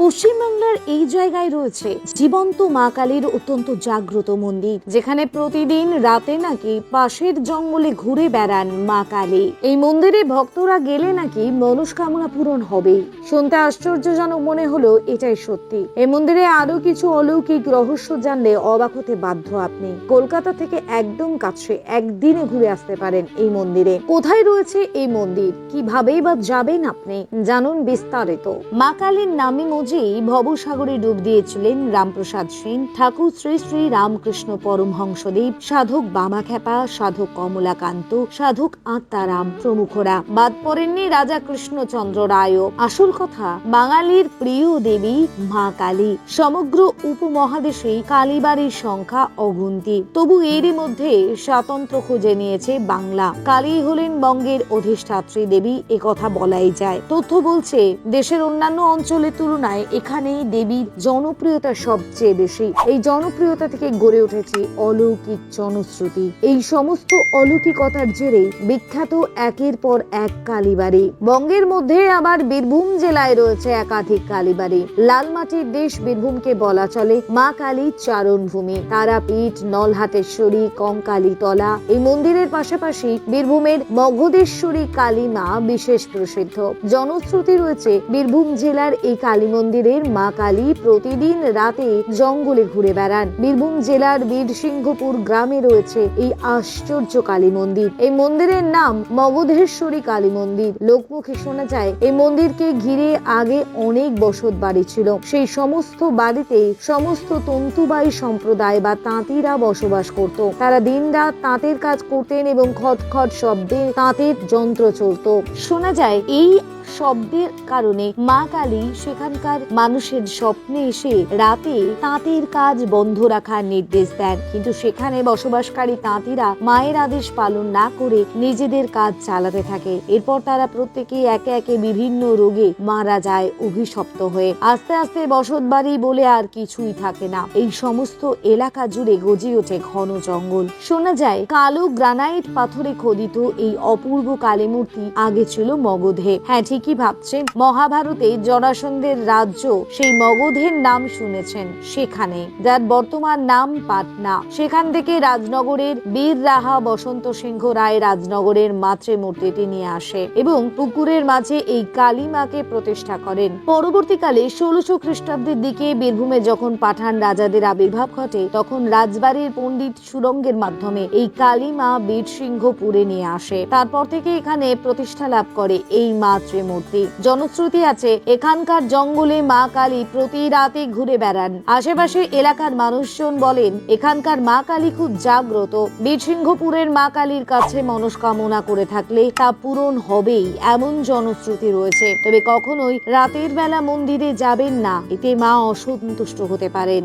পশ্চিমবাংলার এই জায়গায় রয়েছে জীবন্ত মা কালীর অত্যন্ত জাগ্রত মন্দির, যেখানে প্রতিদিন রাতে নাকি পাশের জঙ্গলে ঘুরে বেড়ান মা কালী। এই মন্দিরে ভক্তরা গেলে নাকি মনস্কামনা পূরণ হবে। শুনতে আশ্চর্যজনক মনে হলো এটাই সত্যি। এই মন্দিরে আরো কিছু অলৌকিক রহস্য জানলে অবাক হতে বাধ্য আপনি। কলকাতা থেকে একদম কাছে, একদিনে ঘুরে আসতে পারেন এই মন্দিরে। কোথায় রয়েছে এই মন্দির, কিভাবেই বা যাবেন আপনি, জানুন বিস্তারিত। মা কালীর নামে মজেই ভবসাগরে ডুব দিয়েছিলেন রামপ্রসাদ সেন, ঠাকুর শ্রী শ্রী রামকৃষ্ণ পরমহংসদেব, সাধক বামাখ্যাপা, সাধক কমলাকান্ত, সাধক আত্মারাম প্রমুখরা। বাদ পড়েননি রাজা কৃষ্ণচন্দ্র রায়ও। আসল কথা, বাঙালির প্রিয় দেবী মা কালী। সমগ্র উপমহাদেশে কালীবাড়ির সংখ্যা অগুন্তি, তবু এরই মধ্যে স্বাতন্ত্র খুঁজে নিয়েছে বাংলা। কালী হলেন বঙ্গের অধিষ্ঠাত্রী দেবী, একথা বলাই যায়। তথ্য বলছে দেশের অন্যান্য অঞ্চলের তুলনায় এখানেই দেবীর জনপ্রিয়তা সবচেয়ে বেশি। এই জনপ্রিয়তা থেকে গড়ে উঠেছে অলৌকিক জনশ্রুতি। এই সমস্ত অলৌকিকতার জেরে বিখ্যাত একের পর এক কালীবাড়ি। বঙ্গের মধ্যে আবার বীরভূম জেলায় রয়েছে একাধিক কালীবাড়ি। লালমাটির দেশ বীরভূমকে বলা চলে মা কালীর চারণভূমি। তারাপীঠ, নলহাটেশ্বরী, কঙ্কালীতলা এই মন্দিরের পাশাপাশি বীরভূমের মগধেশ্বরী কালী মা বিশেষ প্রসিদ্ধ। জনশ্রুতি রয়েছে বীরভূম জেলার এই কালী মন্দিরের মা কালী প্রতিদিন রাতে জঙ্গলে ঘুরে বেড়ান। বীরভূম জেলার বীরসিংহপুর গ্রামে রয়েছে এই আশ্চর্য কালী মন্দির। এই মন্দিরের নাম মগধেশ্বরী কালী মন্দির। লোকমুখে শোনা যায় এই মন্দিরকে ঘিরে আগে অনেক বসত বাড়ি ছিল। সেই সমস্ত বাড়িতে সমস্ত তন্তুবাই সম্প্রদায় বা তাঁতিরা বসবাস করত। তারা দিনরাত তাঁতের কাজ করতেন এবং খটখট শব্দে তাঁতের যন্ত্র চলত। শোনা যায় এই শব্দের কারণে মা কালী সেখানকার মানুষের স্বপ্নে এসে রাতে তাঁতের কাজ বন্ধ রাখার নির্দেশ দেন। কিন্তু সেখানে বসবাসকারী তাঁতিরা মায়ের আদেশ পালন না করে নিজেদের কাজ চালাতে থাকে। এরপর তারা প্রত্যেকে একে একে বিভিন্ন রোগে মারা যায় অভিশপ্ত হয়ে। আস্তে আস্তে বসত বাড়ি বলে আর কিছুই থাকে না। এই সমস্ত এলাকা জুড়ে গজে ওঠে ঘন জঙ্গল। শোনা যায় কালো গ্রানাইট পাথরে খোদিত এই অপূর্ব কালী মূর্তি আগে ছিল মগধে। হ্যাঁ, ঠিকই ভাবছেন, মহাভারতে জরাসন্ধের রাজ্য সেই মগধের নাম শুনেছেন, সেখানে, যার বর্তমান নাম পাটনা। সেখান থেকে রাজনগরের বীর রাহা বসন্ত সিংহ রায় রাজনগরের মাতৃমূর্তিটি নিয়ে আসে এবং পুকুরের মাঝে এই কালী মাকে প্রতিষ্ঠা করেন। পরবর্তীকালে 1600 খ্রিস্টাব্দের দিকে বীরভূমে যখন পাঠান রাজাদের আবির্ভাব ঘটে, তখন রাজবাড়ির পণ্ডিত সুরঙ্গের মাধ্যমে এই কালী মা বীরসিংহপুরে নিয়ে আসে। তারপর থেকে এখানে প্রতিষ্ঠা লাভ করে এই মাতৃমূর্তি। জনশ্রুতি আছে এখানকার জঙ্গলে মা কালী প্রতি রাতে ঘুরে বেড়ান। আশেপাশের এলাকার মানুষজন বলেন এখানকার মা কালী খুব জাগ্রত। বীরসিংহপুরের মা কালীর কাছে মনস্কামনা করে থাকলে তা পূরণ হবেই, এমন জনশ্রুতি রয়েছে। তবে কখনোই রাতের বেলা মন্দিরে যাবেন না, এতে মা অসন্তুষ্ট হতে পারেন।